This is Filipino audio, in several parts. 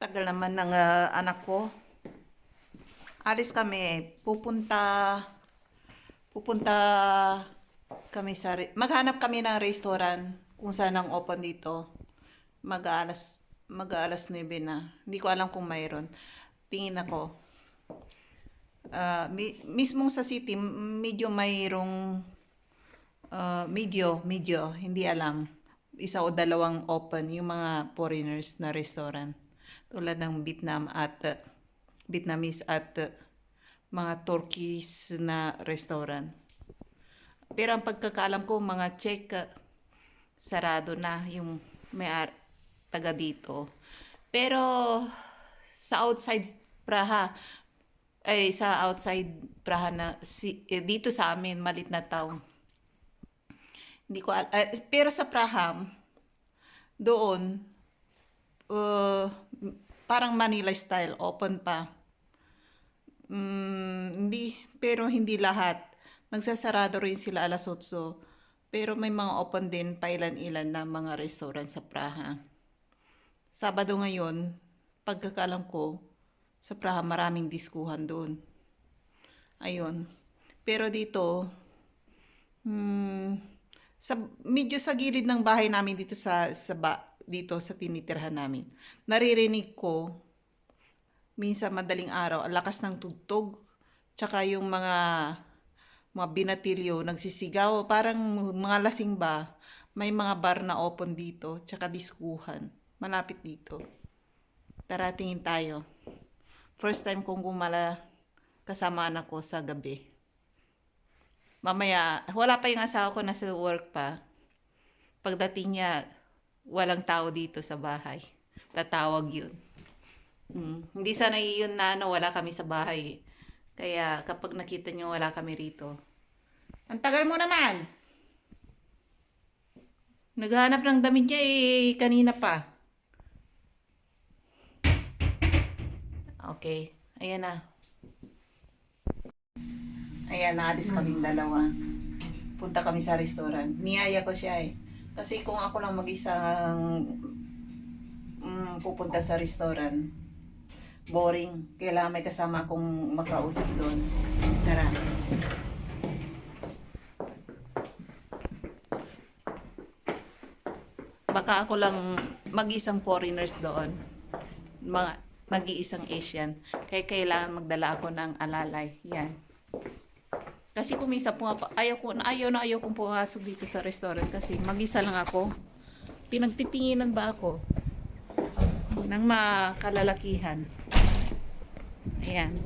Tagal naman ng anak ko. Alis kami. Pupunta kami maghanap kami ng restaurant kung saan ang open dito. Mag-aalas, mag-aalas 9 na. Hindi ko alam kung mayroon. Tingin ako. Mismong sa city, medyo mayroong medyo, hindi alam. Isa o dalawang open yung mga foreigners na restaurant. Tulad ng Vietnamese at mga Turkish na restaurant. Pero ang pagkakaalam ko, mga Czech, sarado na yung taga dito. Pero sa outside Praha, sa outside Praha dito sa amin, malit na town. Hindi ko pero sa Praha, doon, uh, parang Manila style, open pa. Pero hindi lahat. Nagsasarado rin sila alas 8. Pero may mga open din pailan-ilan na mga restaurant sa Praha. Sabado ngayon, pagkakalam ko, sa Praha maraming diskuhan doon. Ayun. Pero dito, medyo sa gilid ng bahay namin dito dito sa tinitirhan namin. Naririnig ko minsan madaling araw ang lakas ng tugtog, tsaka yung mga binatilyo nagsisigaw, parang mga lasing ba. May mga bar na open dito, tsaka diskuhan malapit dito. Tara, tingin tayo. First time kong gumala kasama anak ko sa gabi. Mamaya, wala pa yung asawa ko, nasa work pa. Pagdating niya, walang tao dito sa bahay. Tatawag yun. Hindi sana yun na wala kami sa bahay. Kaya kapag nakita niyo wala kami rito. Ang tagal mo naman! Naghahanap ng damit niya kanina pa. Okay, ayan na. Ayan, naalis kaming dalawa. Punta kami sa restaurant. Niyaya ko siya eh. Kasi kung ako lang mag-isang pupunta sa restaurant, boring. Kailangan may kasama akong makausap doon. Tara. Baka ako lang mag-isang foreigners doon. Mag-iisang Asian. Kaya kailangan magdala ako ng alalay. Yan. Kasi kung minsan ayaw kong pumasok dito sa restaurant kasi mag-isa lang ako. Pinagtitinginan ba ako ng makalalakihan? Ayan.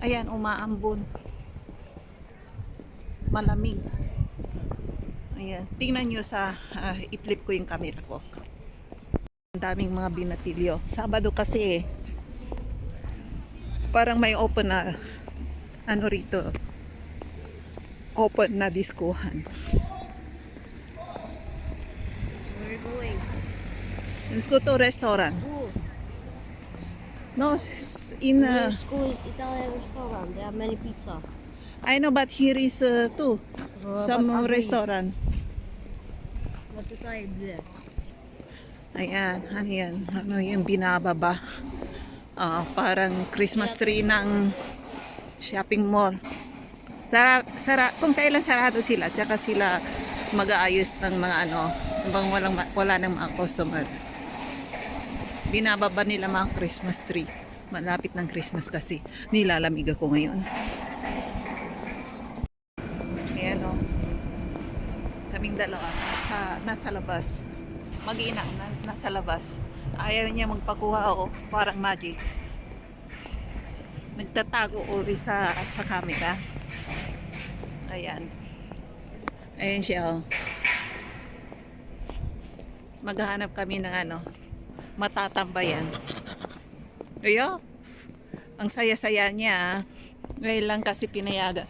Ayan, umaambon. Malamig. Ayan. Tingnan nyo i-flip ko yung camera ko. Ang daming mga binatilyo. Sabado kasi parang may open na rito, open na diskuhan. So where are we going? Let's go to restaurant. Ooh, No, in school is Italian restaurant. They have many pizza. I know, but here is too some but ugly. restaurant. What the time there? Ayan, ano yan? Ano yung binababa? Parang Christmas tree ng shopping mall. Kung kailan sarado sila, tsaka sila mag-aayos ng mga bang wala ng mga customer. Binababa nila mga Christmas tree. Malapit ng Christmas kasi. Nilalamig ako ngayon. Ayan o. Kaming dalawa. Nasa labas. Mag-ina, nasa labas. Ayaw niya magpakuha o parang magic. Nagtatago uli sa camera. Ayan. Ayan siya. Maghahanap kami ng matatambayan. Ayo. Ang saya-saya niya. Ngayon lang kasi pinayaga.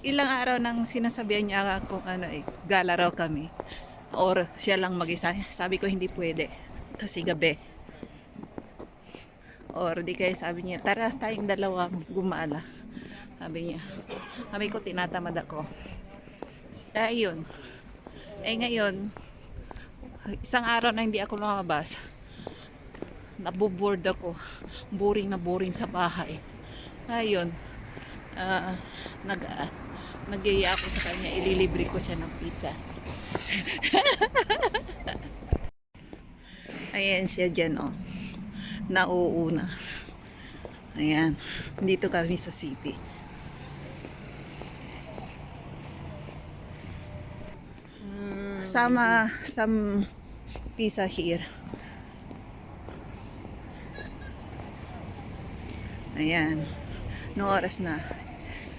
Ilang araw nang sinasabihan niya kung gala raw kami. Or siya lang mag-isa. Sabi ko hindi pwede. Kasi gabi. Or di kaya sabi niya, tara tayong dalawa gumala. Sabi niya. Sabi ko tinatamad ako. Kaya yun. Ngayon, Isang araw na hindi ako lumabas. Naboboard ako. Boring na boring sa bahay. Ayun. ah nag nagyaya ako sa kanya, ililibre ko siya ng pizza. Ayan siya dyan, oh. Nauuna. Ayan. Dito kami sa city. Some pizza here. Ayan. No oras na?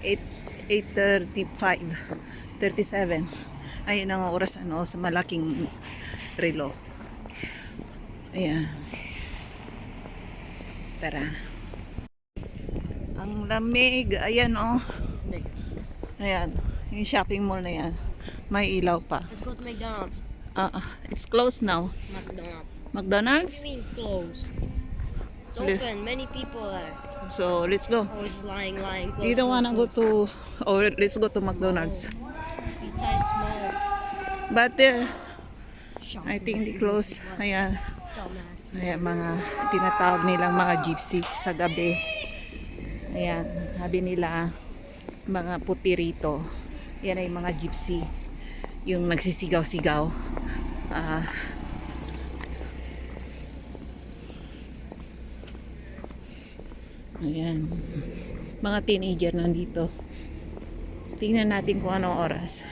8:35. 37. Ayun ang oras ano sa malaking relo. Ayan. Tara. Ang lamig. Ayan oh. Ayan. Yung shopping mall na yan. May ilaw pa. Let's go to McDonald's. It's closed now. McDonald's. McDonald's? What do you mean closed? It's Li- open. Many people there. So, let's go. Always lying. Closed, You don't wanna go closed. to... Or let's go to McDonald's. Pizza is small. But Shop. I think they close. Ayan. Dumbass. Ayan, mga tinatawag nilang mga gypsy sa gabi. Ayan, sabi nila mga puti rito. Yan ay mga gypsy. Yung nagsisigaw-sigaw. Ayan. Mga teenager nandito. Tingnan natin kung anong oras.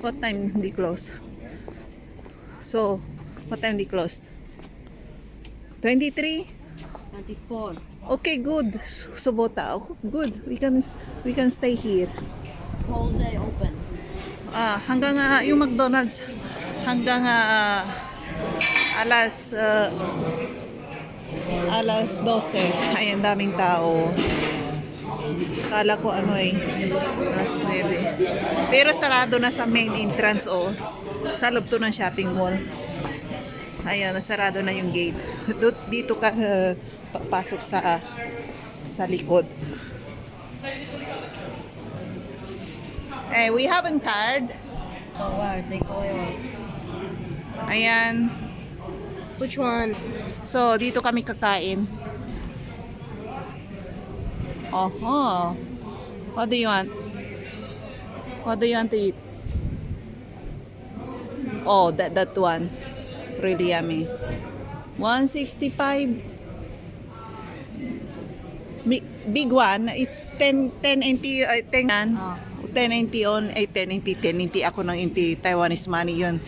What time they close? So, what time they closed? 23? 24. Okay, good. Sobota. Oh, good. We can stay here. Whole day open. Hanggang yung McDonald's hanggang alas 12. Ay, ang daming tao. Kala ko ano alas 9. Pero sarado na sa main entrance sa loob to ng shopping mall. Ayan, nasarado na yung gate. Dito ka papasok sa likod. We haven't card. So where are they going on? Ayan. Which one? So, dito kami kakain. Oho. What do you want? What do you want to eat? Oh, that one. Really yummy. 165. Big one. It's 10 NT. 10 NT on. 10 NT. 10 NT. Ako ng NT. Taiwanese money yun.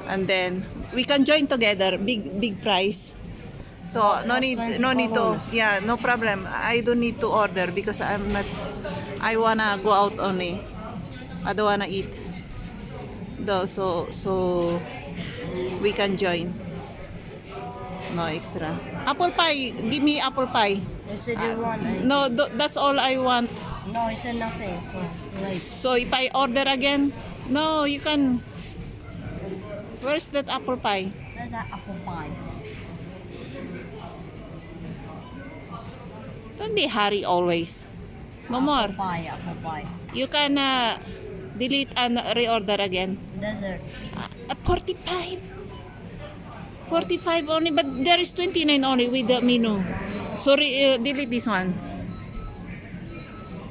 And then we can join together. Big price. So no need to. Yeah, no problem. I don't need to order because I wanna go out only. I don't wanna eat. So we can join. No extra. Apple pie. Give me apple pie. You said you want. No, that's all I want. No, you said nothing. So like. So if I order again, no, you can. Where's that apple pie? That's that apple pie. Don't be hurry always. No more. Apple pie. You can delete and reorder again. Dessert. 45. 45 only, but there is 29 only with the menu. Sorry, delete this one.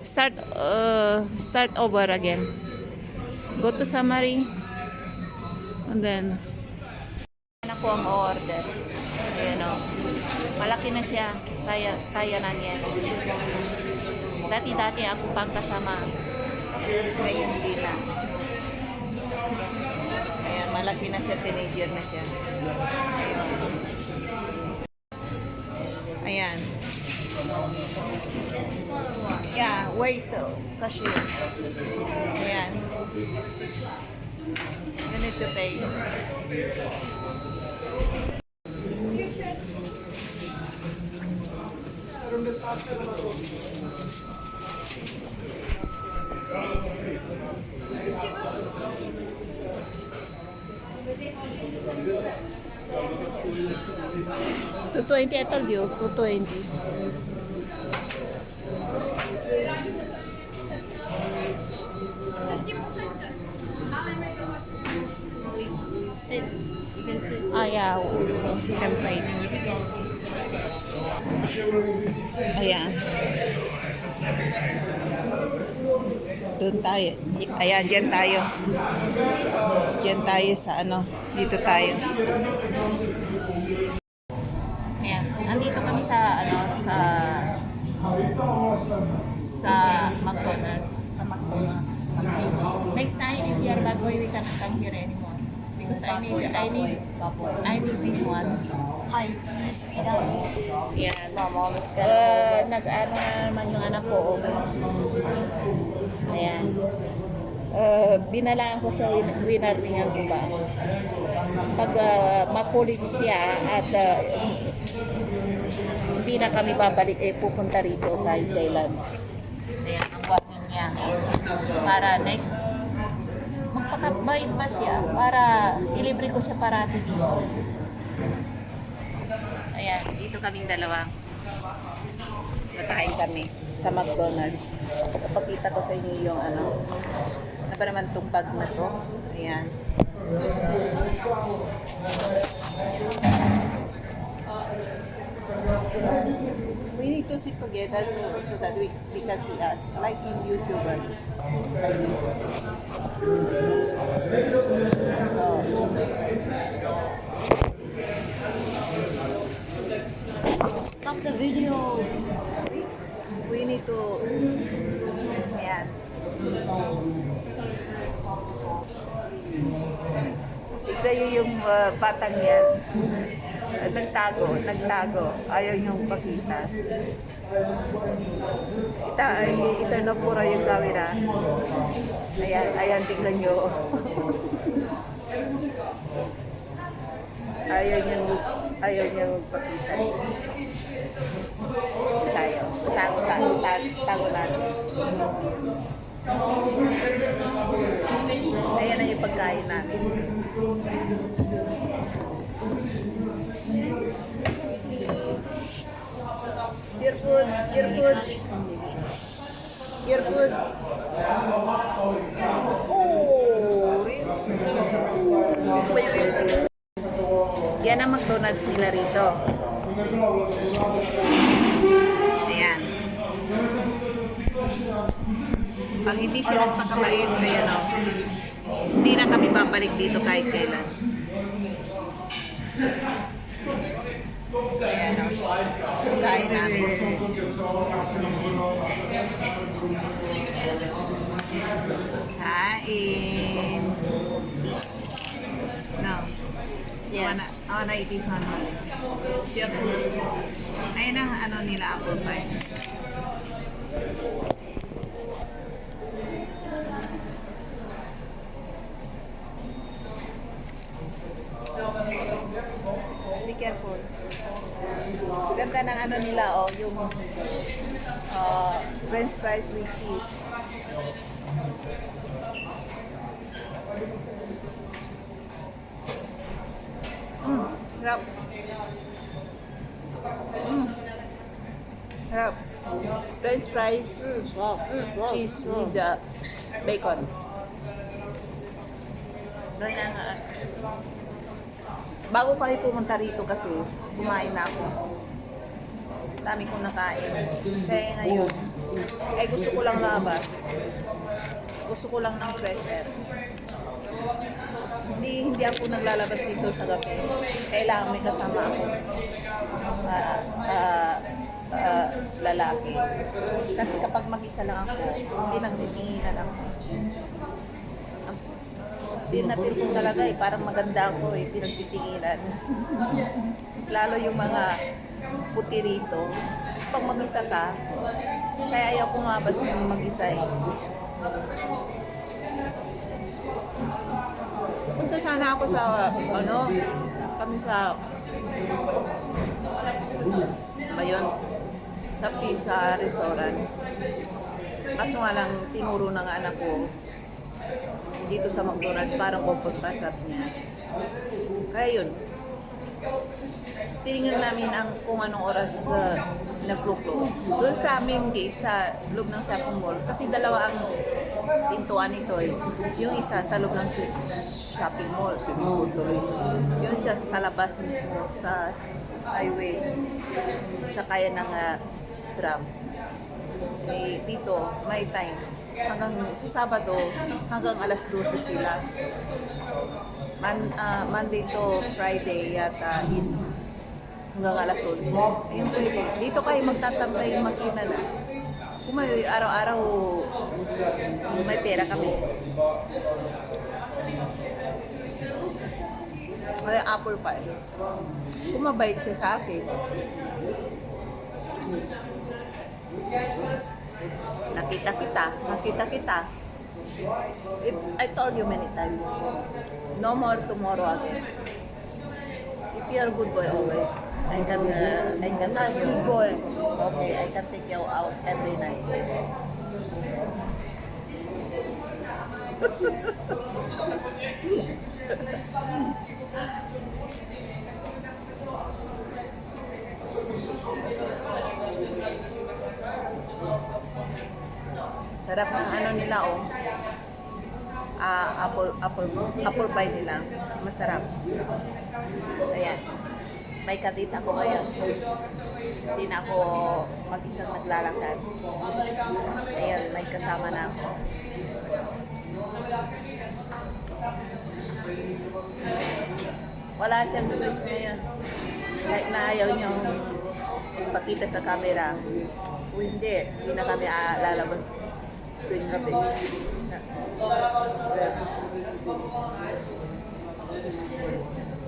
Start over again. Go to summary. And then ako ang order. Ayan o. Malaki na siya. Kaya na niya. Dati ako pang kasama. Ngayon hindi na. Ayan, malaki na siya. Teenager na siya. Ayan. Yeah, wait. Cashier. Ayan. You need to pay. $220, I told you. $220. sit. You can sit. Yeah, you can try it. Ayan. Doon tayo. Ayan, dyan tayo. Dyan tayo sa ano. Dito tayo. Ayan. Nandito kami sa ano, sa McDonald's. Sa McDonald's. Next time, if you are bad boy, we cannot come here anymore. Because I need this one. Hi, please speed up. Yan. Mom, it's gonna Nag-ano na naman yung anak ko. Ayan. Binalaan ko siya, winarningan ko ba. Pag makulit siya at hindi na kami babalik, pupunta rito kahit kailan. Ayan, ang warning niya. Para next, magpakabait pa siya para ilibre ko siya parati dito. Ayan, dito kaming dalawa. Nakain kami sa McDonald's. Papakita ko sa inyo yung ano. Ano ba naman itong bag na to? Ayan. We need to sit together so that we can see us. Like in YouTuber. Like this. stop the video. We need to... Ayan. Tignan nyo yung batang yan. Nagtago. Ayaw niyong pakita. Ito na puro yung camera. Ayan, tignan nyo. Ayaw niyang pakita. Tago natin. Ayan na yung pagkain namin. Your food. Oh, yan ang McDonald's nila rito. Ayan. Pag hindi siya nagpakabait, ayan o. Hindi na kami babalik dito kahit kailan. Ayan o. Kain namin. Kain. No. Yes. I wanna eat this one. Chef. Ayun ang ano nila, apple pie. Be careful. Ganda ng ano nila, oh, yung French fries with cheese. Sarap. Sarap. French fries, cheese with the bacon. Bago kami pumunta rito kasi kumain na ako. Dami kong nakain. Kaya ngayon, gusto ko lang labas. Gusto ko lang ng fresh air. Hindi ako naglalabas dito sa gabi. Kailangan may kasama ako. Lalaki. Kasi kapag mag-isa lang ako, hindi nagtitinginan ako. Pinapil ko talaga parang maganda ako pinagtitinginan. Lalo yung mga puti rito. Pag mag-isa ka, kaya ayaw kumabas ng mag-isa Punta sana ako sa, kami sa, bayon, sa pizza restaurant. Kaso nga lang, tinuro ng anak ko, dito sa McDonald's, parang comfort pasap niya. Kaya yun, tinignan namin kung anong oras nag-close. Doon sa aming gate, sa loob ng shopping mall, kasi dalawa ang pintuan nito Yung isa sa loob ng shopping mall, swimming pool tuloy. Yun siya sa labas mismo, sa highway, sa kaya ng tram. Eh, dito, may time. Hanggang sa Sabado, hanggang alas 12 sila. Monday to Friday yata is hanggang alas 11. Ayun pwede. Dito kayo magtatambay makina na. Kung may araw-araw may pera kami. May apple pie. Kung mabait siya sa akin. Nakita kita. If I told you many times, no more tomorrow again. If you're a good boy always, I can Nice take you. good boy. Okay, I can take you out every night. Sarap ng ano nila oh. Apple pie nila. Masarap. Ayan. May kadit ako ngayon. Hindi na ako mag-isang naglalakad. Ayan, may kasama na ako. Wala siyang choice ngayon. Kahit na ayaw niyong ipakita sa camera. Kung hindi na kami lalabas tuwing gabi.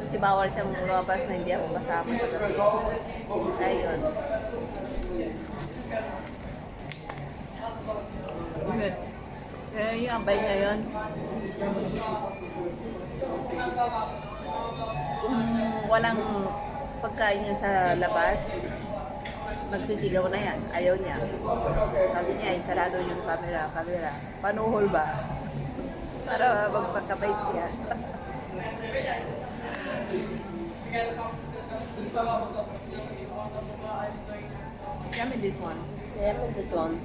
Kasi bawal siyang lumabas na hindi ako kasama sa gabi. Ayun. Yung ambay niya yun. Kung walang pagkain niya sa labas, nagsisigaw na yan. Ayaw niya. Sabi niya, isarado yung camera. Panuhol ba? Para magpagkabait siya. Yummy this one. Yeah, put it on.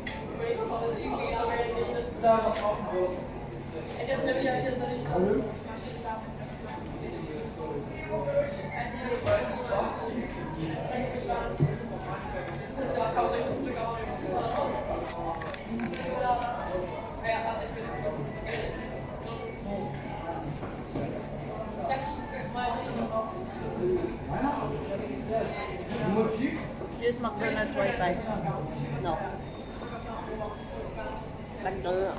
Use McDonald's Wi-Fi. No. McDonald's.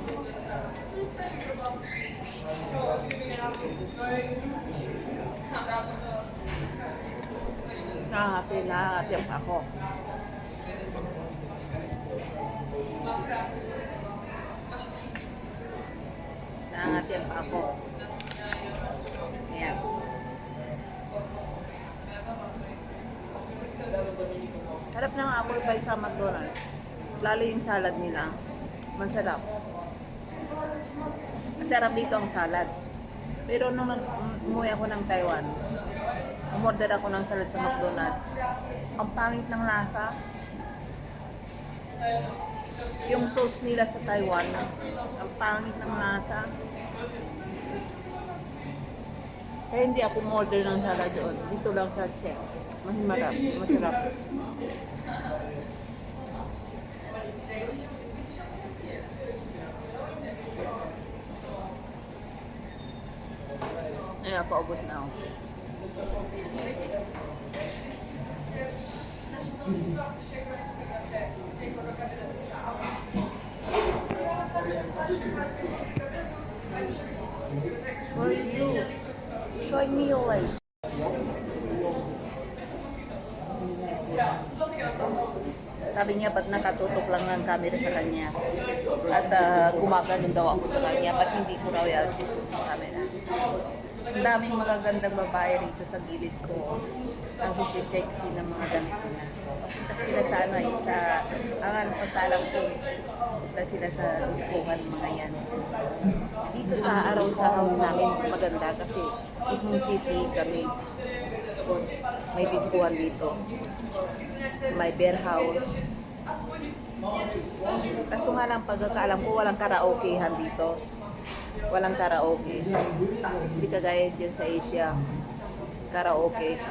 Nakakatiyam ako. Nakakatiyam ako. Ayan. Harap ng apple pie sa McDonald's. Lalo yung salad nila. Masarap. Masarap dito ang salad. Pero nung umuwi ako ng Taiwan, umorder ako ng salad sa McDonald's. Ang pangit ng lasa. Yung sauce nila sa Taiwan, ang pangit ng lasa. Kaya hindi ako umorder ng salad doon. Dito lang sa Chef. Masarap. Ayan, paubos na ako. Well, you showing me your ways. Sabi niya, ba't nakatutok lang ng camera sa kanya? At gumaganon daw ako sa kanya, ba't hindi ko raw yan sa camera? Ang daming magagandang babae rito sa gilid ko. Ang sexy ng mga ganito na. Punta sila sa ang pagkalang ko. Punta sila sa diskuhan mga yan. Dito sa araw sa house namin, maganda kasi mismong city kami. May diskuhan dito. May bear house. Kaso nga lang pagkakaalam ko walang karaokehan dito. walang karaoke. Hindi kagaya dyan sa Asia. Karaoke.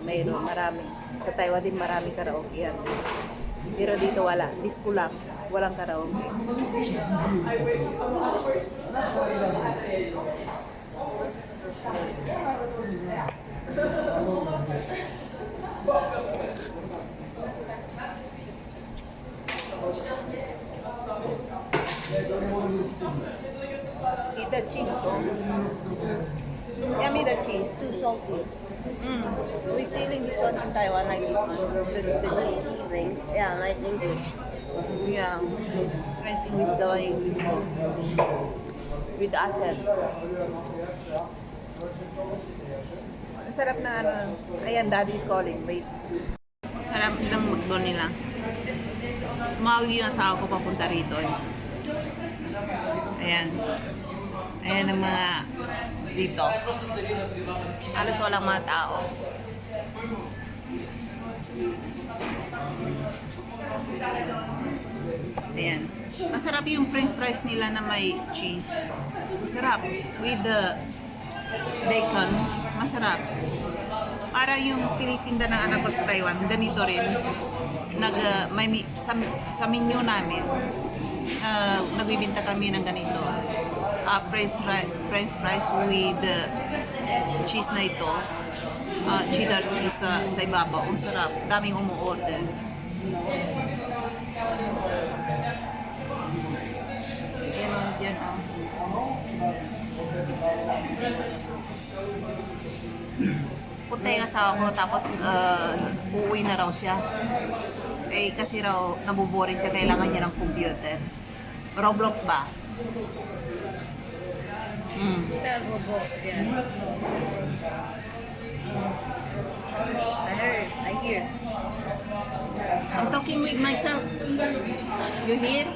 Mayroon, marami. Sa Taiwan din marami karaoke yan. Pero dito wala. Disco lang. Walang karaoke. Eat the cheese. Yummy the cheese. Too salty. We selling this one in Taiwan like this one. The cheese. Receiving. Yeah, like English. Yeah. Nice English daw ang English ko. With accent. Ang sarap na ano. Ayan, daddy is calling. Wait. Sarap ng magdo nila. Umawag yung asawa ko papunta rito eh. Ayan. Ayan ang mga dito. Halos walang mga tao. Ayan. Masarap yung french fries nila na may cheese. Masarap. With the bacon. Masarap. Para yung tinitinda ng anak ko sa Taiwan, ganito rin. Sa menu namin, nagbibinta kami ng ganito. French fries with cheese na ito. Cheddar cheese sa ibabaw. Ang sarap. Daming umu-order. Ayan o, dyan o. Punta yung asawa ko, tapos uuwi na raw siya. Eh, kasi raw nabuboring siya, kailangan niya ng computer. Roblox ba? That Roblox again. I hear. I'm talking with myself. You hear?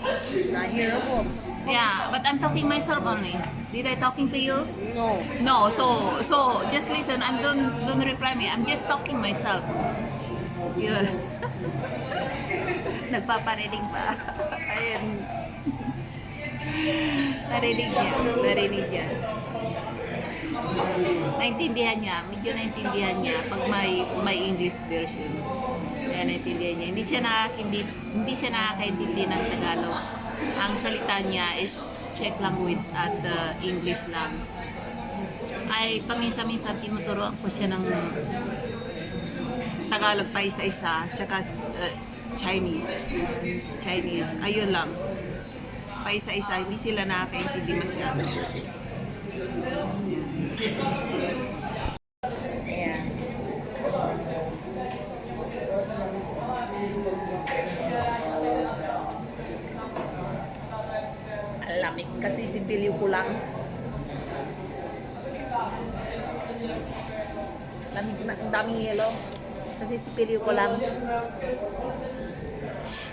I hear Roblox. Yeah, but I'm talking myself only. Did I talking to you? No. No, so just listen and don't reply me. I'm just talking myself. Yeah. Nagpaparinig pa. Ayun. Narinig niya. Naintindihan niya, medyo naintindihan niya pag may English version. Kaya naintindihan niya. Hindi siya nakakaintindi ng Tagalog. Ang salita niya is Czech language at English lang. Ay paminsan-minsan tinuturuan ko siya ng Tagalog pa isa-isa, tsaka Chinese. Ayun lang. Pa isa-isa, hindi sila nakakaintindi masyado. Ayan. Alamig kasi sipiliw ko lang. Lamig na, ang daming yelo. Kasi sipiliw ko lang.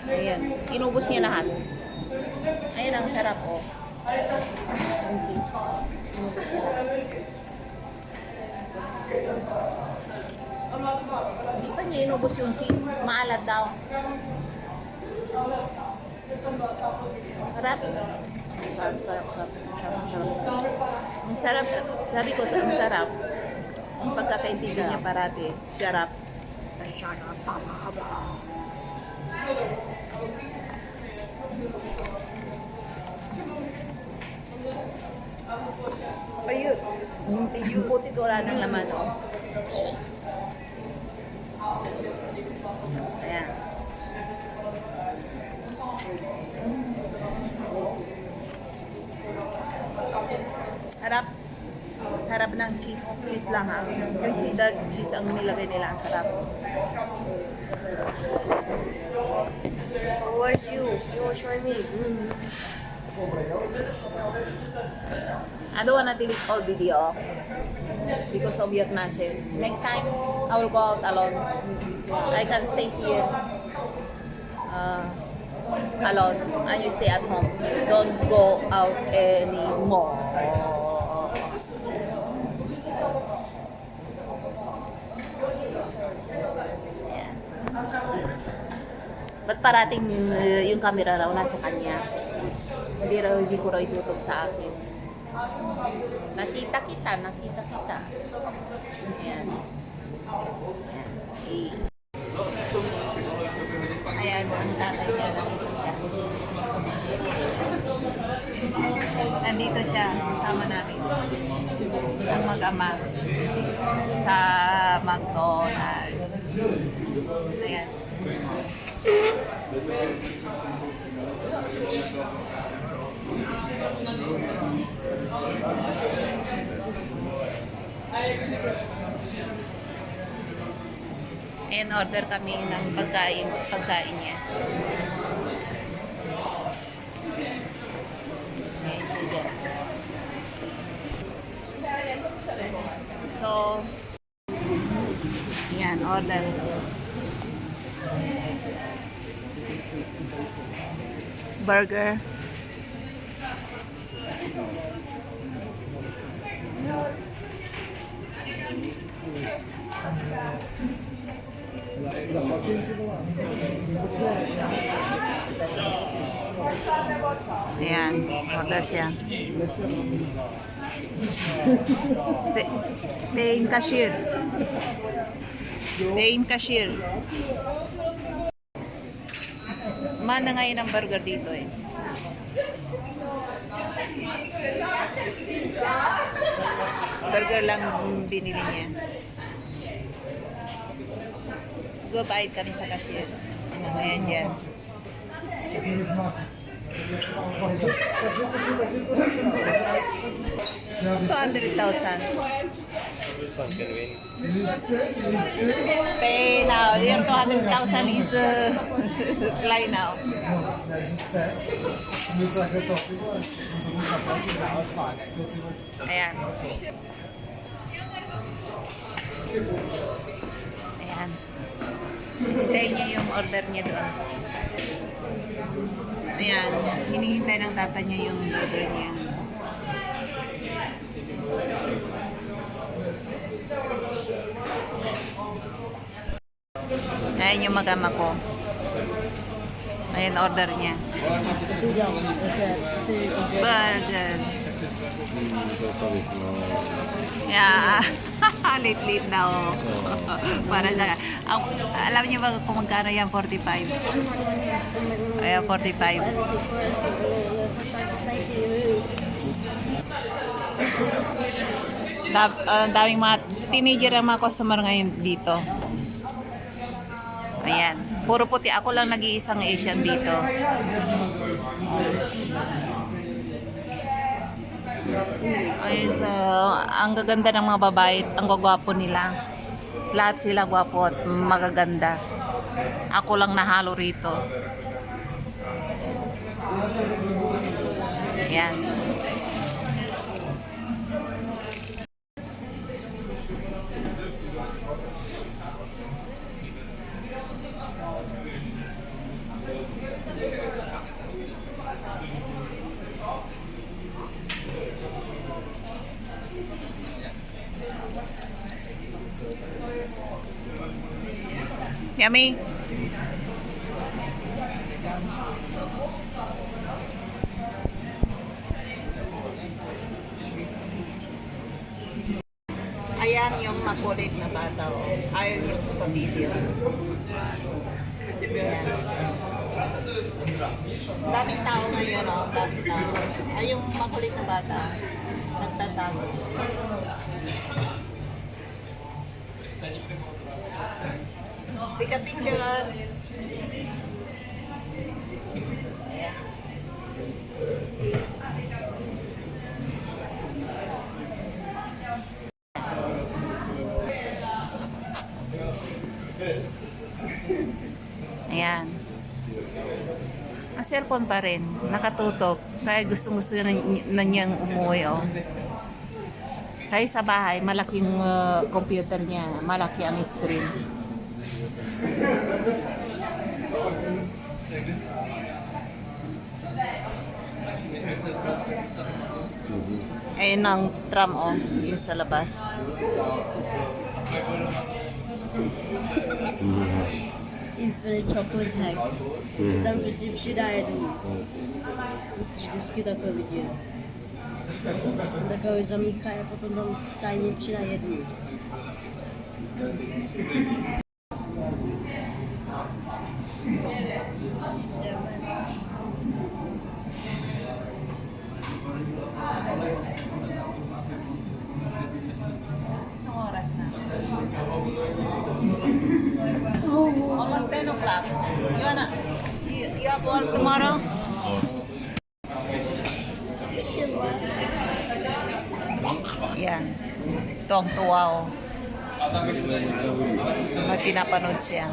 Ayan, inubos niya lahat. Ayan, ang sarap oh. Ang cheese. Inubos niya lahat. Hindi pa niya inubos yung cheese. Maalat daw. Sarap. Sarap. Ang sarap. Sabi ko, ang sarap. Ang pagkakaintindi niya parati. Sarap. Ayun. Yung puti ko wala ng laman, oh. Ayan. Harap. Harap ng cheese. Cheese lang ha. Yung cheddar cheese ang nilagay nila. Ang sarap. Where's you? You want to show me? I don't wanna delete all video because of your nonsense. Next time, I will go out alone. I can stay here alone and you stay at home. Don't go out anymore. Yeah. Ba't parating yung camera raw nasa kanya? Hindi ko raw itutok sa akin. Nakita kita. Ayan. Ayan, ang tatay niya, nandito siya, kasama namin. Ang mag-ama sa McDonald's. Ayan. Ayan, order kami ng pagkain niya. Ayan siya dyan. So, yan, order. Burger. Ayan, order siya. Pay in cashier. Pay in cashier. Mana ngayon ang burger dito eh. Burger lang binili niya. Go bayad kami sa cashier. Ayan yan. 200,000. Pay now. Your 200,000 is fly now. Ayan. Ayan. Hintayin niya yung order niya doon. Ayan. Hinihintay ng tata niya yung order niya. Ayan yung mag-ama ko. Ayan order niya. Burger. Yeah. Late na oh. Para sa alam niyo ba kung magkano yan? 45. Ayan 45. Daming mga teenager ang mga customer ngayon dito. Ayan. Puro puti. Ako lang nag-iisang Asian dito. Ayun, so, ang gaganda ng mga babae, ang gwagwapo nila. Lahat sila gwapo at magaganda. Ako lang nahalo rito. Ayan. Yummy. Ayan yung makulit na bata. Oh. Ayaw yung pa-video. Daming tao ngayon. Oh. Daming tao. Ay yung makulit na bata. Nagtatago. Take a picture. Ayan. Ayan. Ang cellphone pa rin. Nakatutok. Kaya gustong-gusto na niyang umuwi. Oh. Kaya sa bahay, malaki yung computer niya. Malaki ang screen. Ayun ang tram oh, yung sa labas. infinite chocolate eggs. Tam by si přidá jednu. Protože vždycky takhle vidím. Takhle zamíchají a potom tam tajně přidá jednu. Anong oras na? Almost 10 o'clock. You have work tomorrow? Yan. Tuwang-tuwa oh. May pinapanood siya.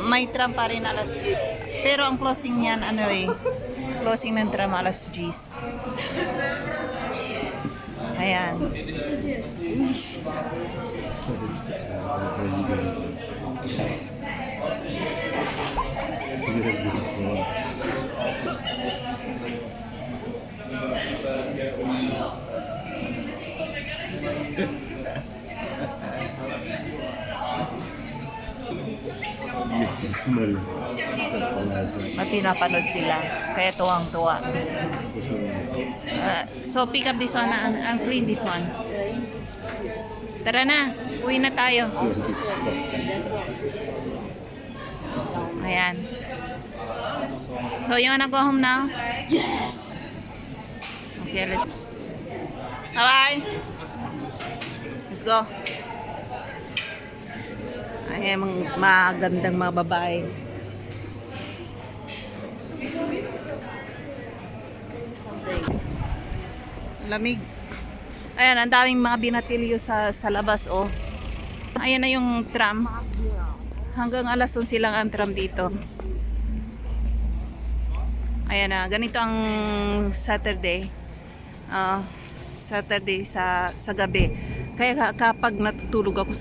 May tram pa rin alas 10. Pero ang closing niyan, ano eh, closing ng tram alas 10. Ayan. May pinapanood sila. Kaya tuwang-tuwa. So pick up this one and clean this one. Tara na. Uwi na tayo. Ayan. So you wanna go home now? Yes! Okay, let's... Bye-bye! Let's go. Ayan, mga magandang mga babae. Lamig. Ayan, ang daming mga binatilyo sa labas, oh. Ayan na yung tram. Hanggang alas 11 lang ang tram dito. Ayan na, ganito ang Saturday. Saturday sa gabi. Kaya kapag natutulog ako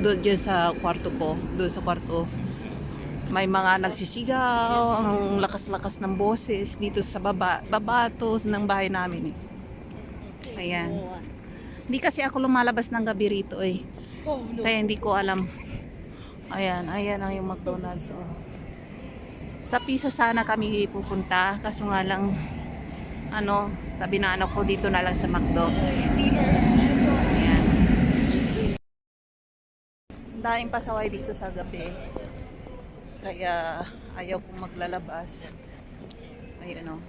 doon dyan sa kwarto ko, doon sa kwarto, may mga nagsisigaw, ang lakas-lakas ng boses dito sa babatos ng bahay namin eh. Ayan. Hindi kasi ako lumalabas ng gabi rito eh. Kaya hindi ko alam. Ayan, ayan ang yung McDonald's. Oh. Sa Pisa sana kami pupunta, kaso nga lang, ano, sabi na anak ko dito na lang sa McDo. Ayan. Daming pasaway dito sa gabi. Kaya ayaw kong maglalabas. Ayan o.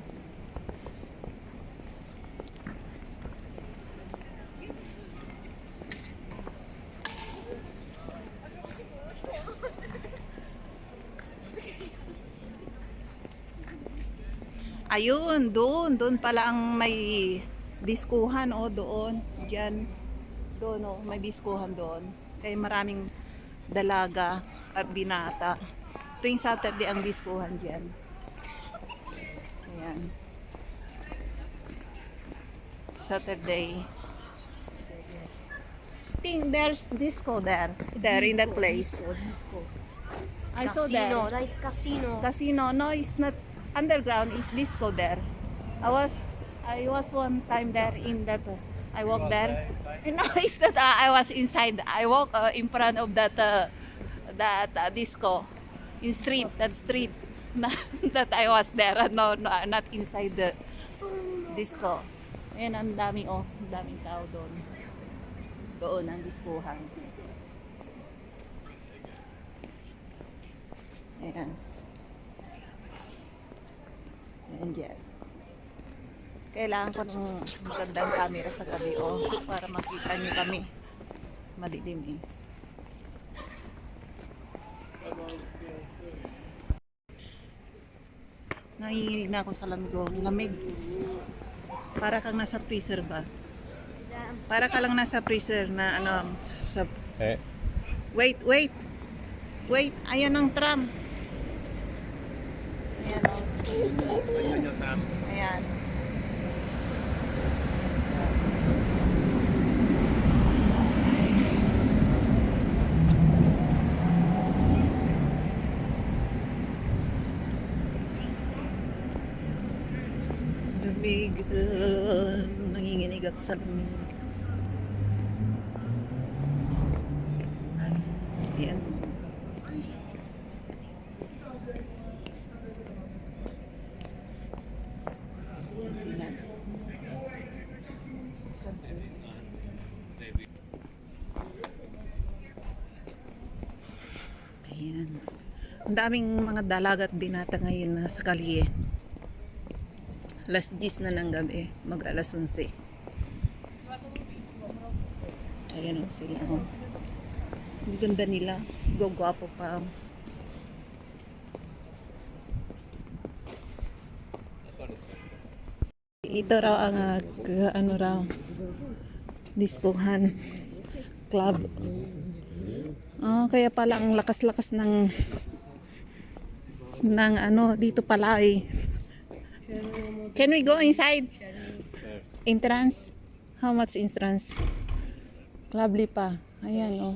Ayun, doon pala ang may diskuhan o doon, diyan. Doon o, may diskuhan doon. Kaya maraming dalaga at binata. Tuwing Saturday ang diskuhan diyan. Ayan. Saturday. I think there's disco there. There in that place. Disco. I saw there. Casino, that is casino. Casino, no, it's not underground, it's disco there. I was one time there in that I walked there. And now it's that I was inside. I walk in front of that disco in street, that street that I was there. No, not inside the disco. Ayan, ang daming tao doon. Doon ang diskuhan. Ayan. Ayan dyan. Kailangan ko ng magandang camera sa gabi para makita nyo kami. Madilim eh. Nanginginig na ako sa lamig. Lamig. Para kang nasa freezer ba? Para ka lang nasa freezer na ano sa... Wait. Ayan ang tram. Ayan o. Ayan. Lamig. Nanginginig ako sa lamig. Ayan. Ang daming mga dalaga at binata ngayon na sa kalye. Alas 10 na ng gabi, mag alas 11. Ayan o sila. Oh. Ang ganda nila. Gwapo pa. Ito raw ang ano raw diskohan club. Kaya pala ang lakas-lakas ng ano dito pala eh. Can we go inside? Entrance? How much entrance? Lovely pa. Ayan oh.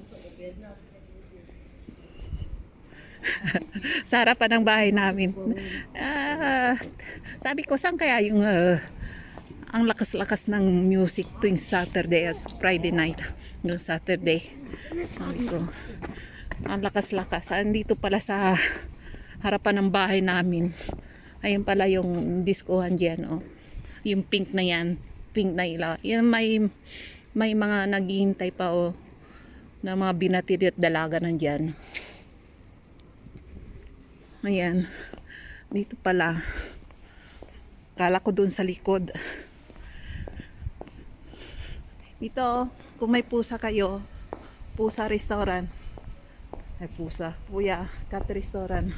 Sa harapan ng bahay namin. Sabi ko, saan kaya yung ang lakas-lakas ng music tuwing Saturday as Friday night ng Saturday. Sabi ko, ang lakas-lakas. Andito pala sa harapan ng bahay namin. Ayun pala yung diskohan dyan. Oh. Yung pink na yan. Pink na ilaw. Yan may mga naghihintay pa oh, na mga binatid at dalaga nandyan. Ayan. Dito pala. Kala ko dun sa likod. Ito, kung may pusa kayo, pusa restaurant. Ay pusa, puya, cat restaurant.